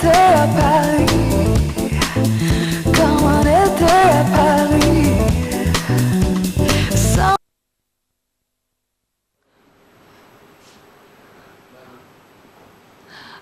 été à Paris, comme on était à Paris. Sans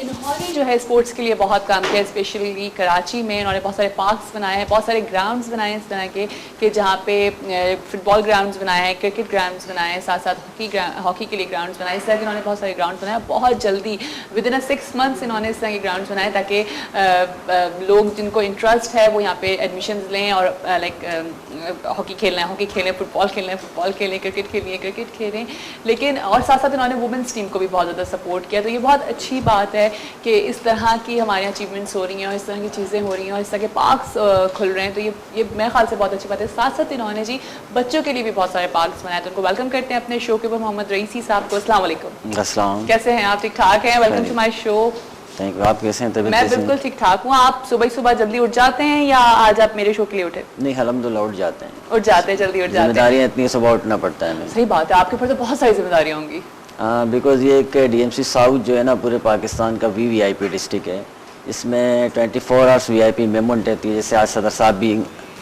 انہوں نے جو ہے اسپورٹس کے لیے بہت کام کیا، اسپیشلی کراچی میں انہوں نے بہت سارے پارکس بنائے ہیں، بہت سارے گراؤنڈز بنائے ہیں اس طرح کے کہ جہاں پہ فٹ بال گراؤنڈز بنائے ہیں، کرکٹ گراؤنڈز بنائے ہیں، ساتھ ساتھ ہاکی کے لیے گراؤنڈز بنائے. اس طرح کے انہوں نے بہت سارے گراؤنڈز بنائے. بہت جلدی ود ان 6 months انہوں نے اس طرح کے گراؤنڈز بنائے تاکہ لوگ جن کو انٹرسٹ ہے وہ یہاں پہ ایڈمیشنز لیں اور لائک ہاکی کھیلنا ہے ہاکی کھیلیں، فٹ بال کھیلنا ہے فٹ بال کھیلیں، کرکٹ کھیلنی ہے کرکٹ کھیلیں. لیکن اور ساتھ ساتھ انہوں نے وومنس ٹیم کو بھی بہت زیادہ سپورٹ کیا. تو یہ بہت اچھی بات ہے کہ اس طرح کی ہمارے یہاں اچیومنٹس ہو رہی ہیں اور اس طرح کی چیزیں ہو رہی ہیں اور اس طرح کے پارکس کھل رہے ہیں. تو یہ میرے خیال سے بہت اچھی بات ہے. ساتھ ساتھ انہوں نے جی بچوں کے لیے بھی بہت سارے پارکس بنائے. تو ان کو ویلکم کرتے ہیں اپنے شو کے اوپر محمد رئیسی صاحب کو. السلام علیکم. السلام. کیسے ہیں آپ؟ ٹھیک ٹھاک ہیں؟ Welcome to my show. Thank you. آپ کیسے ہیں؟ میں بالکل ٹھیک ٹھاک ہوں. آپ صبح جلدی اٹھ جاتے ہیں یا آج آپ میرے شو کے لیے اٹھے؟ نہیں الحمدللہ اٹھ جاتے ہیں. اٹھ جاتے ہیں، جلدی اٹھ جاتے ہیں. ذمہ داریاں اتنی صبح اٹھنا پڑتا ہے ہمیں. صحیح بات ہے. آپ کے اوپر تو بہت ساری ذمہ داریاں ہوں گی. بیکاز یہ کہ ڈی ایم سی ساؤتھ جو ہے نا پورے پاکستان کا وی آئی پی ڈسٹرکٹ ہے. اس میں 24 hours وی آئی پی موومنٹ رہتی ہے. جیسے آج صدر صاحب بھی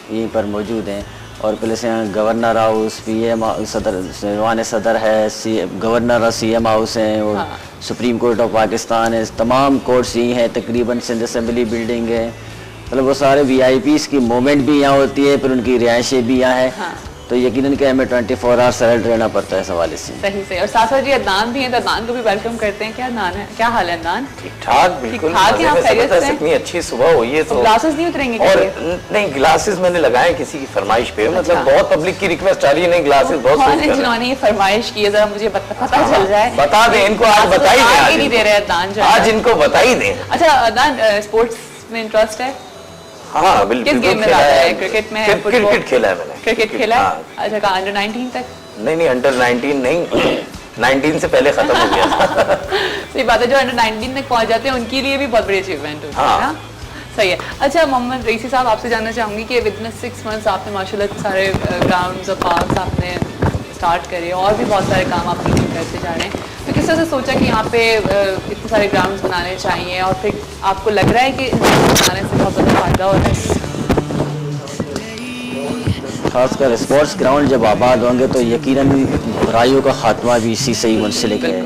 یہیں پر موجود ہیں اور پلس یہاں گورنر ہاؤس، پی ایم صدر ایوان صدر ہے، گورنر اور سی ایم ہاؤس ہیں اور سپریم کورٹ آف پاکستان ہے. تمام کورٹس یہی ہیں. تقریباً سندھ اسمبلی بلڈنگ ہے. مطلب وہ سارے وی آئی پیز کی موومنٹ بھی یہاں ہوتی ہے، پھر ان کی رہائشیں بھی یہاں ہیں. تو یقیناً کہ ہمیں 24 hours الرٹ رہنا پڑتا ہے اس حوالے سے. صحیح سے. اور ساتھ ساتھ جی عدنان بھی ہیں، تو عدنان کو بھی ویلکم کرتے ہیں. کیا عدنان ہے؟ کیا حال ہے عدنان؟ ٹھیک ٹھاک بالکل. اتنی اچھی صبح ہوئی ہے تو گلاسز نہیں اتریں گے؟ اور نہیں گلاسز میں نے لگائے کسی کی فرمائش پہ. مطلب بہت پبلک کی ریکویسٹ آ رہی ہے. نہیں گلاسز بہت جنہوں نے یہ فرمائش کی ہے ذرا مجھے پتہ چل جائے. بتا دیں ان کو. آج بتا ہی دیں. نہیں دے رہے عدنان جو آج ان کو بتا ہی دیں. اچھا عدنان اسپورٹس میں انٹرسٹ ہے؟ ہاں بالکل. کس گیم میں رہتا ہے؟ کرکٹ میں؟ کرکٹ کھیلا ہے میں نے. کرکٹ کھیلا ہے. اچھا کہاں انڈر 19 تک؟ نہیں انڈر 19 نہیں 19 سے پہلے ختم ہو گیا تھا. صحیح بات ہے. جو انڈر 19 تک پہنچ جاتے ہیں ان کے لیے بھی بہت بڑی اچیومنٹ ہوتی ہے. صحیح ہے. اچھا محمد رئیسی صاحب آپ سے جاننا چاہوں گی کہ ودن 6 months آپ نے ماشاء اللہ سارے گراؤنڈز اور پارکس آپ نے اسٹارٹ کرے اور بھی بہت سارے کام آپ کرتے جا رہے ہیں. تو کس طرح سے سوچا کہ یہاں پہ اتنے سارے گراؤنڈز بنانے چاہیے اور پھر آپ کو لگ رہا ہے کہ بنانے سے بہت زیادہ فائدہ ہو رہا ہے؟ خاص کر اسپورٹس گراؤنڈ جب آباد ہوں گے تو یقیناً برائیوں کا خاتمہ بھی اسی سے ہی منسلک ہے.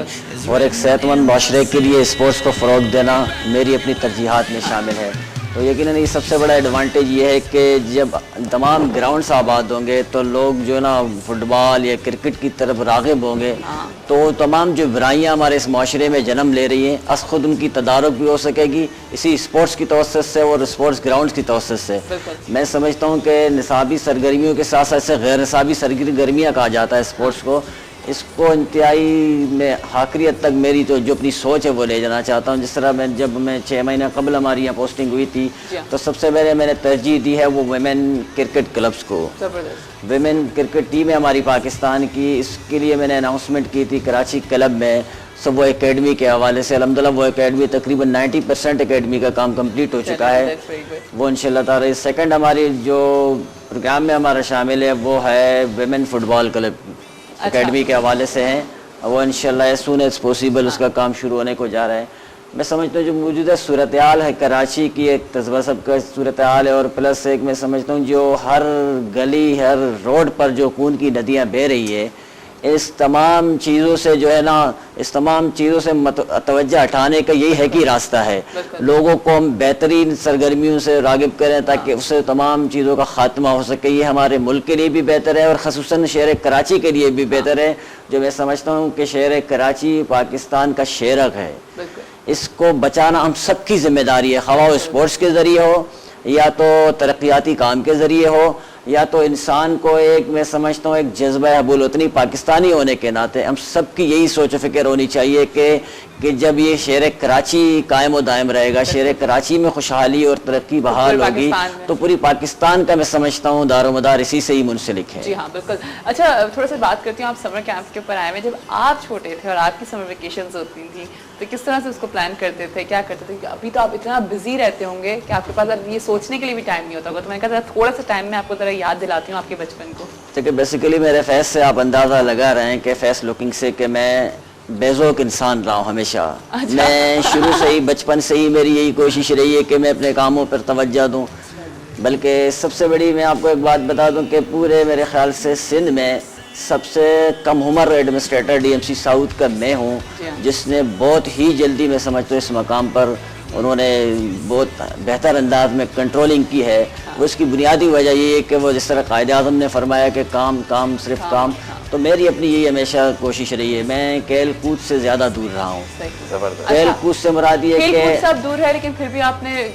اور ایک صحت مند معاشرے کے لیے اسپورٹس کو فروغ دینا میری اپنی ترجیحات میں شامل ہے. تو یقیناً یہ سب سے بڑا ایڈوانٹیج یہ ہے کہ جب تمام گراؤنڈس آباد ہوں گے تو لوگ جو ہے نا فٹ بال یا کرکٹ کی طرف راغب ہوں گے. تو تمام جو برائیاں ہمارے اس معاشرے میں جنم لے رہی ہیں از خود ان کی تدارک بھی ہو سکے گی اسی اسپورٹس کی توسط سے اور اسپورٹس گراؤنڈس کی توسط سے. میں سمجھتا ہوں کہ نصابی سرگرمیوں کے ساتھ ساتھ سے غیر نصابی سرگرمیاں کہا جاتا ہے اسپورٹس کو. اس کو انتہائی میں آخری حد تک میری جو اپنی سوچ ہے وہ لے جانا چاہتا ہوں. جس طرح جب میں 6 مہینہ قبل ہماری یہاں پوسٹنگ ہوئی تھی تو سب سے پہلے میں نے ترجیح دی ہے وہ ویمن کرکٹ کلبس کو. ویمن کرکٹ ٹیم ہے ہماری پاکستان کی. اس کے لیے میں نے اناؤنسمنٹ کی تھی کراچی کلب میں. سب وہ اکیڈمی کے حوالے سے الحمدللہ وہ اکیڈمی تقریباً 90% اکیڈمی کا کام کمپلیٹ ہو چکا ہے. وہ انشاءاللہ تعالی سیکنڈ ہماری جو پروگرام میں ہمارا شامل ہے وہ ہے ویمن فٹ بال کلب اکیڈمی کے حوالے سے ہیں. وہ انشاءاللہ ایز سون ایز پوسیبل اس کا کام شروع ہونے کو جا رہا ہے. میں سمجھتا ہوں جو موجودہ صورتحال ہے کراچی کی ایک تذبذب سب کا صورتحال ہے اور پلس ایک میں سمجھتا ہوں جو ہر گلی ہر روڈ پر جو خون کی ندیاں بہہ رہی ہے اس تمام چیزوں سے جو ہے نا اس تمام چیزوں سے توجہ ہٹانے کا یہی ہے کہ راستہ ہے. لوگوں کو ہم بہترین سرگرمیوں سے راغب کریں تاکہ اس سے تمام چیزوں کا خاتمہ ہو سکے. یہ ہمارے ملک کے لیے بھی بہتر ہے اور خصوصاً شہر کراچی کے لیے بھی بہتر ہے. جو میں سمجھتا ہوں کہ شہر کراچی پاکستان کا شیرک ہے. اس کو بچانا ہم سب کی ذمہ داری ہے. خواہ اسپورٹس کے ذریعے ہو یا تو ترقیاتی کام کے ذریعے ہو یا تو انسان کو ایک میں سمجھتا ہوں ایک جذبہ حب الوطنی پاکستانی ہونے کے ناطے ہم سب کی یہی سوچ و فکر ہونی چاہیے کہ جب یہ شہر کراچی قائم و دائم رہے گا شہر کراچی میں خوشحالی اور ترقی بحال ہوگی تو پوری پاکستان کا میں سمجھتا ہوں دار و مدار اسی سے ہی منسلک ہے. جی ہاں بالکل. اچھا تھوڑا سا بات کرتی ہوں آپ سمر کیمپ کے اوپر آئے ہوئے. جب آپ چھوٹے تھے اور آپ کی سمر ویکیشنز ہوتی تھیں تو کس طرح سے اس کو پلان کرتے تھے کیا کرتے تھے؟ ابھی تو آپ اتنا بزی رہتے ہوں گے کہ آپ کے پاس اب یہ سوچنے کے لیے بھی ٹائم نہیں ہوتا ہوگا. تو میں کہا تھوڑا سا ٹائم میں آپ کو ذرا یاد دلاتی ہوں آپ کے بچپن کو. دیکھیے بیسیکلی میرے فیس سے آپ اندازہ لگا رہے ہیں کہ فیس لکنگ سے کہ میں بے ذوق انسان رہا ہوں ہمیشہ. میں شروع سے ہی بچپن سے ہی میری یہی کوشش رہی ہے کہ میں اپنے کاموں پر توجہ دوں. بلکہ سب سے بڑی میں آپ کو ایک بات بتا دوں کہ پورے میرے خیال سے سندھ میں سب سے کم عمر ایڈمنسٹریٹر DMC ساؤتھ کا میں ہوں، جس نے بہت ہی جلدی میں سمجھتا ہوں اس مقام پر انہوں نے بہت بہتر انداز میں کنٹرولنگ کی ہے. اس کی بنیادی وجہ یہ ہے کہ وہ جس طرح قائد اعظم نے فرمایا کہ کام کام صرف کام، تو میری اپنی یہی ہمیشہ کوشش رہی ہے. میں کھیل کود سے زیادہ دور رہا ہوں. کھیل کود سے مراد یہ ہے کہ سب دور ہے لیکن پھر بھی آپ نے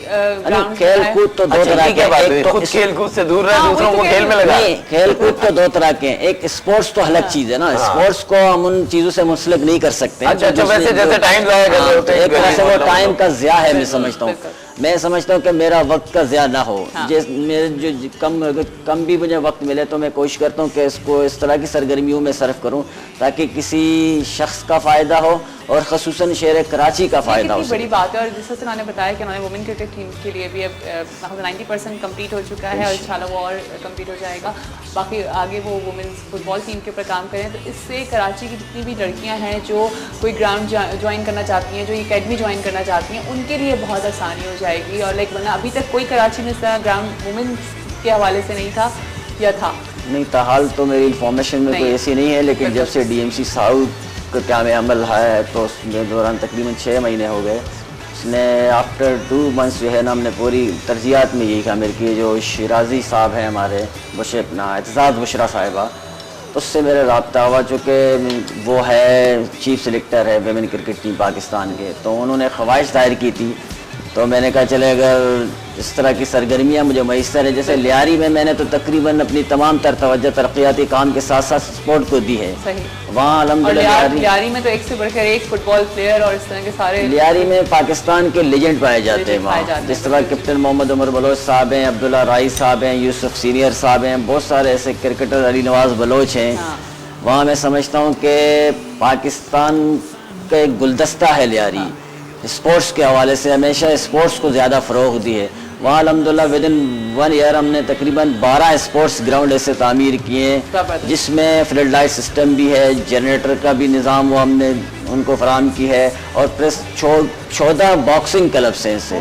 کھیل کود تو دو طرح کے، خود کھیل کود سے دور رہے، دوسروں کو کھیل میں لگا. کھیل کود تو دو طرح کے ہیں. ایک اسپورٹس تو الگ چیز ہے نا، اسپورٹس کو ہم ان چیزوں سے منسلک نہیں کر سکتے. ویسے جیسے ٹائم ضائع کر رہے ہوتے ہیں، ایک طرح سے وہ ٹائم کا ضیاع ہے. میں سمجھتا ہوں میں سمجھتا ہوں کہ میرا وقت کا ضیاع نہ ہو. جو کم بھی مجھے وقت ملے تو میں کوشش کرتا ہوں کہ اس کو اس طرح کی سرگرمیوں میں صرف کروں تاکہ کسی شخص کا فائدہ ہو اور خصوصاً شہر کراچی کا فائدہ ہو. بڑی بات ہے. اور جس طرح انہوں نے بتایا کہ انہوں نے وومن کرکٹ ٹیم کے لیے بھی اب 90% کمپلیٹ ہو چکا ہے اور انشاءاللہ وہ اور کمپلیٹ ہو جائے گا. باقی آگے وہ وومنس فٹ بال ٹیم کے اوپر کام کریں. تو اس سے کراچی کی جتنی بھی لڑکیاں ہیں جو کوئی گراؤنڈ جوائن کرنا چاہتی ہیں، جو اکیڈمی جوائن کرنا چاہتی ہیں، ان کے لیے بہت آسانی ہو جائے گی. اور ورنہ ابھی تک کوئی کراچی میں اس طرح گراؤنڈ وومنس کے حوالے سے نہیں تھا یا تھا نہیں. تاحال تو میری انفارمیشن میں کوئی ایسی نہیں ہے، لیکن جب سے DMC ساؤتھ کا قیام عمل ہے تو اس کے دوران تقریباً 6 مہینے ہو گئے. اس نے آفٹر 2 months جو ہے نا ہم نے پوری ترجیحات میں یہی شامل کی. جو شیرازی صاحب ہیں ہمارے اپنا اعتزاز بشرا صاحبہ، اس سے میرا رابطہ ہوا چونکہ وہ ہے چیف سلیکٹر ہے ویمن کرکٹ ٹیم پاکستان کے. تو انہوں نے خواہش ظاہر کی تھی تو میں نے کہا چلے اگر اس طرح کی سرگرمیاں مجھے میسر ہے. جیسے لیاری میں نے تو تقریباً اپنی تمام تر توجہ ترقیاتی کام کے ساتھ ساتھ سپورٹ کو دی ہے. وہاں الحمدللہ لیاری میں تو ایک سے بڑھ کر ایک فٹ بال پلیئر اور اس طرح کے سارے لیاری میں پاکستان کے لیجنڈ پائے جاتے ہیں وہاں. جس طرح کیپٹن محمد عمر بلوچ صاحب ہیں، عبداللہ رائی صاحب ہیں، یوسف سینئر صاحب ہیں، بہت سارے ایسے کرکٹر، علی نواز بلوچ ہیں. وہاں میں سمجھتا ہوں کہ پاکستان کا ایک گلدستہ ہے لیاری. اسپورٹس کے حوالے سے ہمیشہ اسپورٹس کو زیادہ فروغ دی ہے. وہاں الحمدللہ ودن 1 year ہم نے تقریباً 12 اسپورٹس گراؤنڈ ایسے تعمیر کیے ہیں جس میں فلڈ لائٹ سسٹم بھی ہے، جنریٹر کا بھی نظام وہ ہم نے ان کو فراہم کی ہے، اور پلس 14 باکسنگ کلبس ہیں. سے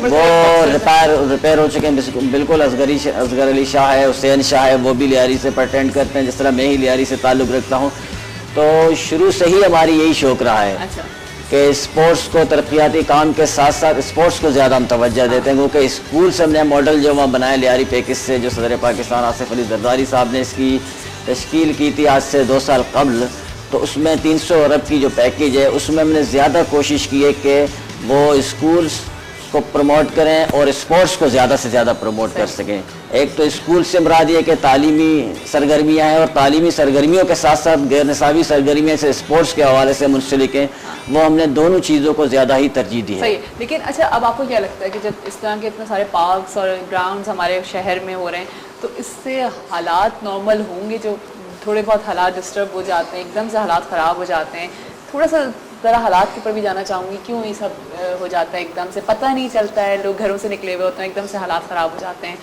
وہ ریپیئر ہو چکے ہیں بالکل. اصغر علی شاہ ہے، حسین شاہ ہے، وہ بھی لیاری سے پرٹینڈ کرتے ہیں. جس طرح میں ہی لیاری سے تعلق رکھتا ہوں. تو شروع سے ہی ہماری یہی شوق رہا ہے کہ اسپورٹس کو ترقیاتی کام کے ساتھ ساتھ اسپورٹس کو زیادہ ہم توجہ دیتے ہیں. کیونکہ اسکول سے ہم نے ماڈل جو وہاں بنایا لیاری پیکس سے، جو صدر پاکستان آصف علی زرداری صاحب نے اس کی تشکیل کی تھی آج سے 2 سال قبل. تو اس میں 300 ارب کی جو پیکیج ہے اس میں ہم نے زیادہ کوشش کی ہے کہ وہ اسکولس کو پروموٹ کریں اور اسپورٹس کو زیادہ سے زیادہ پروموٹ کر سکیں. ایک تو اسکول سے مراد یہ کہ تعلیمی سرگرمیاں ہیں، اور تعلیمی سرگرمیوں کے ساتھ ساتھ غیر نصابی سرگرمیاں سے اسپورٹس کے حوالے سے منسلک ہیں. وہ ہم نے دونوں چیزوں کو زیادہ ہی ترجیح دی ہے. صحیح. لیکن اچھا اب آپ کو کیا لگتا ہے کہ جب اس طرح کے اتنے سارے پارکس اور گراؤنڈز ہمارے شہر میں ہو رہے ہیں تو اس سے حالات نارمل ہوں گے؟ جو تھوڑے بہت حالات ڈسٹرب ہو جاتے ہیں، ایک دم سے حالات خراب ہو جاتے ہیں. تھوڑا سا ذرا حالات کے اوپر بھی جانا چاہوں گی. کیوں یہ سب ہو جاتا ہے؟ ایک دم سے پتہ نہیں چلتا ہے، لوگ گھروں سے نکلے ہوئے ہوتے ہیں، ایک دم سے حالات خراب ہو جاتے ہیں.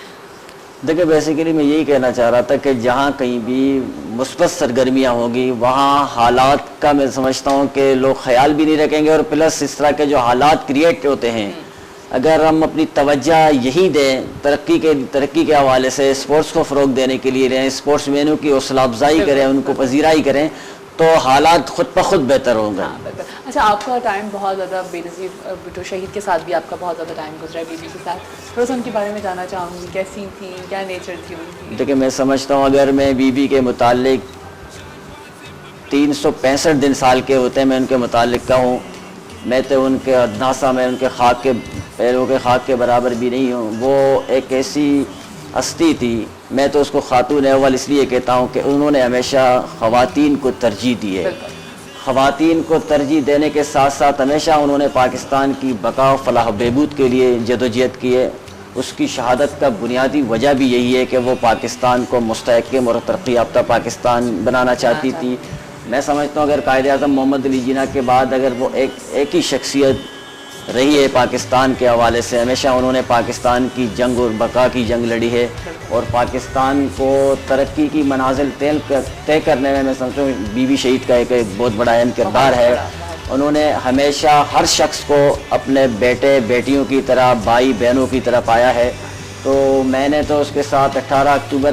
دیکھیں بیسیکلی میں یہی کہنا چاہ رہا تھا کہ جہاں کہیں بھی مثبت سرگرمیاں ہوں گی وہاں حالات کا میں سمجھتا ہوں کہ لوگ خیال بھی نہیں رکھیں گے. اور پلس اس طرح کے جو حالات کریٹ ہوتے ہیں اگر ہم اپنی توجہ یہی دیں ترقی کے حوالے سے، اسپورٹس کو فروغ دینے کے لیے رہیں، اسپورٹس مینوں کی حوصلہ افزائی کریں، ان کو پذیرائی کریں، تو حالات خود بخود بہتر ہوں گے. اچھا آپ کا ٹائم بہت زیادہ بے نظیر بھٹو شہید کے ساتھ بھی آپ کا بہت زیادہ ٹائم گزرا ہے. بیوی کے ساتھ تھوڑا سا ان کے بارے میں جاننا چاہوں گی. کیسی تھیں، کیا نیچر تھی ان کی؟ دیکھیں میں سمجھتا ہوں اگر میں بیوی کے متعلق 365 دن سال کے ہوتے ہیں میں ان کے متعلق کہوں، میں تو ان کے ادنا سا، میں ان کے خاک کے پیروں کے خاک کے برابر بھی نہیں ہوں. وہ ایک ایسی ہستی تھی، میں تو اس کو خاتون اول اس لیے کہتا ہوں کہ انہوں نے ہمیشہ خواتین کو ترجیح دی ہے. خواتین کو ترجیح دینے کے ساتھ ساتھ ہمیشہ انہوں نے پاکستان کی بقا و فلاح و بہبود کے لیے جدوجہد کی ہے. اس کی شہادت کا بنیادی وجہ بھی یہی ہے کہ وہ پاکستان کو مستحکم اور ترقی یافتہ پاکستان بنانا چاہتی تھی. میں سمجھتا ہوں اگر قائد اعظم محمد علی جناح کے بعد اگر وہ ایک ہی شخصیت رہی ہے پاکستان کے حوالے سے، ہمیشہ انہوں نے پاکستان کی جنگ اور بقا کی جنگ لڑی ہے، اور پاکستان کو ترقی کی منازل طے کرنے میں سمجھتا ہوں بی بی شہید کا ایک بہت بڑا اہم کردار ہے. انہوں نے ہمیشہ ہر شخص کو اپنے بیٹے بیٹیوں کی طرح، بھائی بہنوں کی طرح پایا ہے. تو میں نے تو اس کے ساتھ 18 اکتوبر